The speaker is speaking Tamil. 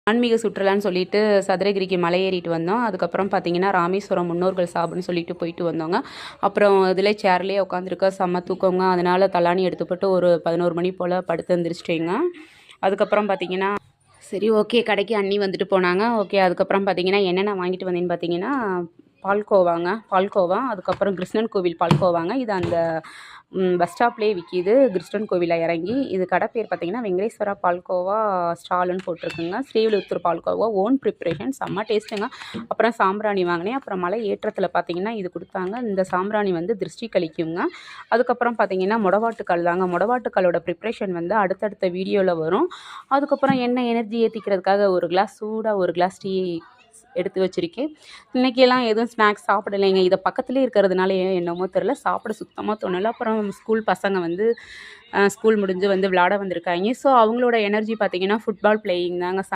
ஆன்மீக சுற்றுலான்னு சொல்லிட்டு சதுரகிரிக்கு மலை ஏறிட்டு வந்தோம். அதுக்கப்புறம் பார்த்தீங்கன்னா, ராமேஸ்வரம் முன்னோர்கள் சாப்பிடுன்னு சொல்லிட்டு போயிட்டு வந்தோங்க. அப்புறம் இதிலே சேர்லேயே உட்காந்துருக்க செம்ம தூக்கங்க. அதனால தலாணி எடுத்து போட்டு ஒரு 11 மணி போல் படுத்து எந்திரிச்சிட்டேங்க. அதுக்கப்புறம் பார்த்தீங்கன்னா, சரி ஓகே கடைக்கு அண்ணி வந்துட்டு போனாங்க. ஓகே அதுக்கப்புறம் பார்த்தீங்கன்னா, என்னென்ன வாங்கிட்டு வந்தேன்னு பார்த்தீங்கன்னா, பால்கோவாங்க. பால்கோவா, அதுக்கப்புறம் கிருஷ்ணன் கோவில் பால்கோவாங்க. இது அந்த பஸ் ஸ்டாப்லேயே விற்கிது. கிருஷ்ணன் கோவில்ல இறங்கி. இது கடை பேர் பார்த்தீங்கன்னா, வெங்கடேஸ்வரா பால்கோவா ஸ்டாலுன்னு போட்டிருக்குங்க. ஸ்ரீவில்லிபுத்தூர் பால்கோவா ஓன் ப்ரிப்ரேஷன் செம்ம டேஸ்ட்டுங்க. அப்புறம் சாம்பிராணி வாங்கினேன். அப்புறம் மலை ஏற்றத்தில் பார்த்தீங்கன்னா, இது கொடுத்தாங்க. இந்த சாம்பிராணி வந்து திருஷ்டி கழிக்குங்க. அதுக்கப்புறம் பார்த்தீங்கன்னா, மொடவாட்டுக்கால் தாங்க. மொடவாட்டுக்காலோட ப்ரிப்ரேஷன் வந்து அடுத்தடுத்த வீடியோவில் வரும். அதுக்கப்புறம் என்ன எனர்ஜி ஏற்றிக்கிறதுக்காக ஒரு கிளாஸ் சூடாக ஒரு கிளாஸ் டீ எடுத்து வச்சுருக்கேன். இன்றைக்கெல்லாம் எதுவும் ஸ்நாக்ஸ் சாப்பிடலைங்க. இதை பக்கத்துலேயே இருக்கிறதுனால என்னமோ தெரில, சாப்பிட சுத்தமாக தோணலை. அப்புறம் ஸ்கூல் பசங்க வந்து ஸ்கூல் முடிஞ்சு வந்து விளாட வந்திருக்காங்க. ஸோ அவங்களோட எனர்ஜி பார்த்திங்கன்னா ஃபுட்பால் பிளேயிங் தாங்க.